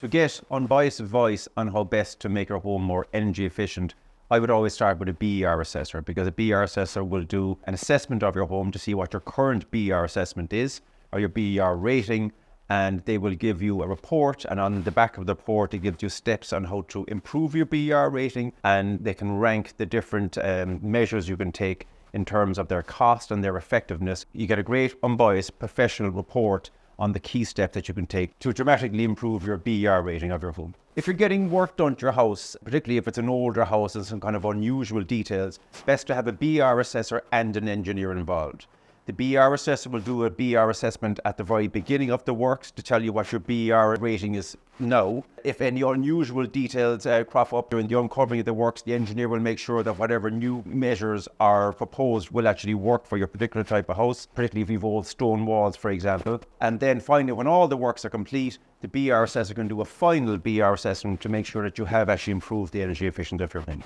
To get unbiased advice on how best to make your home more energy efficient, I would always start with a BER assessor, because a BER assessor will do an assessment of your home to see what your current BER assessment is, or your BER rating, and they will give you a report, and on the back of the report it gives you steps on how to improve your BER rating, and they can rank the different measures you can take in terms of their cost and their effectiveness. You get a great unbiased professional report on the key steps that you can take to dramatically improve your BER rating of your home. If you're getting work done to your house, particularly if it's an older house and some kind of unusual details, it's best to have a BER assessor and an engineer involved. The BER assessor will do a BER assessment at the very beginning of the works to tell you what your BER rating is now. If any unusual details crop up during the uncovering of the works, the engineer will make sure that whatever new measures are proposed will actually work for your particular type of house, particularly if you've old stone walls, for example. And then finally, when all the works are complete, the BER assessor can do a final BER assessment to make sure that you have actually improved the energy efficiency of your home.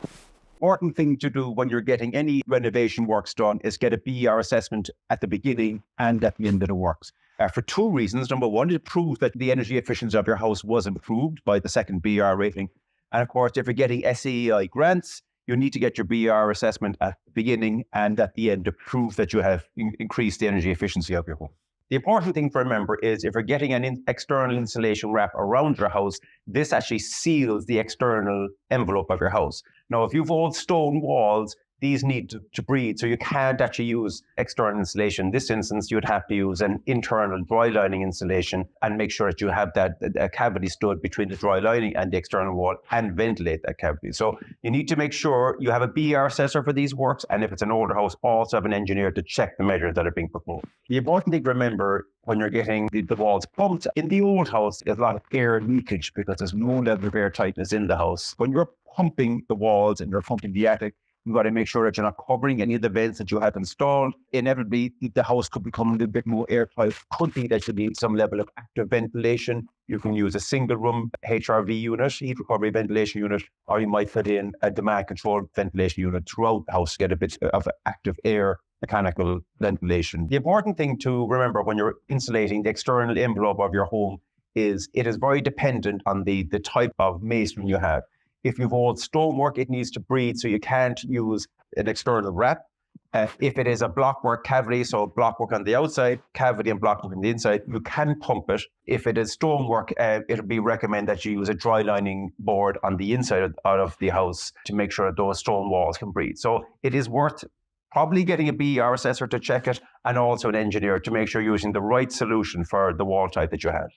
Important thing to do when you're getting any renovation works done is get a BER assessment at the beginning and at the end of the works. For two reasons. Number one, it proves that the energy efficiency of your house was improved by the second BER rating. And of course, if you're getting SEI grants, you need to get your BER assessment at the beginning and at the end to prove that you have increased the energy efficiency of your home. The important thing to remember is if you're getting an external insulation wrap around your house, this actually seals the external envelope of your house. Now, if you've old stone walls, these need to breathe, so you can't actually use external insulation. In this instance, you'd have to use an internal dry lining insulation and make sure that you have that cavity stood between the dry lining and the external wall and ventilate that cavity. So you need to make sure you have a BER assessor for these works, and if it's an older house, also have an engineer to check the measures that are being proposed. The important thing to remember when you're getting the walls pumped, in the old house, there's a lot of air leakage because there's no level of air tightness in the house. When you're pumping the walls and you're pumping the attic, you've got to make sure that you're not covering any of the vents that you have installed. Inevitably, the house could become a little bit more airtight. Could be that you need some level of active ventilation. You can use a single room HRV unit, heat recovery ventilation unit, or you might put in a demand controlled ventilation unit throughout the house to get a bit of active air mechanical ventilation. The important thing to remember when you're insulating the external envelope of your home is it is very dependent on the type of masonry you have. If you've old stonework, it needs to breathe, so you can't use an external wrap. If it is a blockwork cavity, so blockwork on the outside, cavity and blockwork on the inside, you can pump it. If it is stonework, it'll be recommended that you use a dry lining board on the inside of the house to make sure that those stone walls can breathe. So it is worth probably getting a BER assessor to check it, and also an engineer to make sure you're using the right solution for the wall type that you have.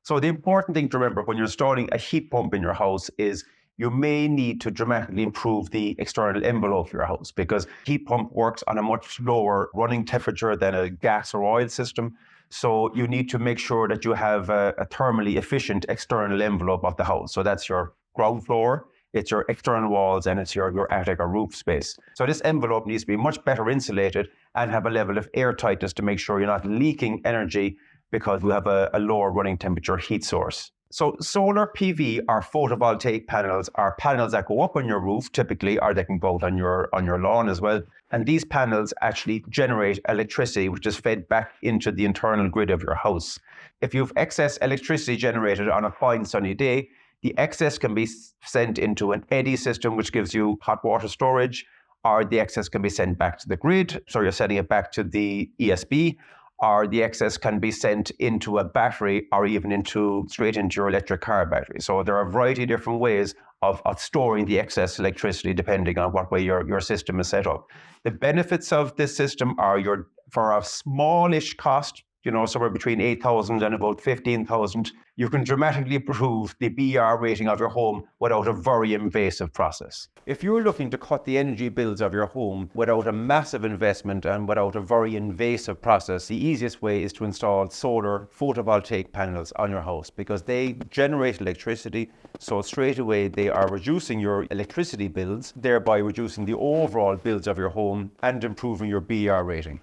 So the important thing to remember when you're installing a heat pump in your house is you may need to dramatically improve the external envelope of your house, because heat pump works on a much lower running temperature than a gas or oil system. So you need to make sure that you have a thermally efficient external envelope of the house. So that's your ground floor, it's your external walls, and it's your attic or roof space. So this envelope needs to be much better insulated and have a level of airtightness to make sure you're not leaking energy because you have a lower running temperature heat source. So solar PV or photovoltaic panels are panels that go up on your roof typically, or they can go out on your lawn as well. And these panels actually generate electricity, which is fed back into the internal grid of your house. If you have excess electricity generated on a fine sunny day, the excess can be sent into an eddy system, which gives you hot water storage, or the excess can be sent back to the grid. So you're sending it back to the ESB, or the excess can be sent into a battery, or even straight into your electric car battery. So there are a variety of different ways of storing the excess electricity depending on what way your system is set up. The benefits of this system are for a smallish cost, somewhere between 8,000 and about 15,000, you can dramatically improve the BER rating of your home without a very invasive process. If you're looking to cut the energy bills of your home without a massive investment and without a very invasive process, the easiest way is to install solar photovoltaic panels on your house, because they generate electricity. So straight away, they are reducing your electricity bills, thereby reducing the overall bills of your home and improving your BER rating.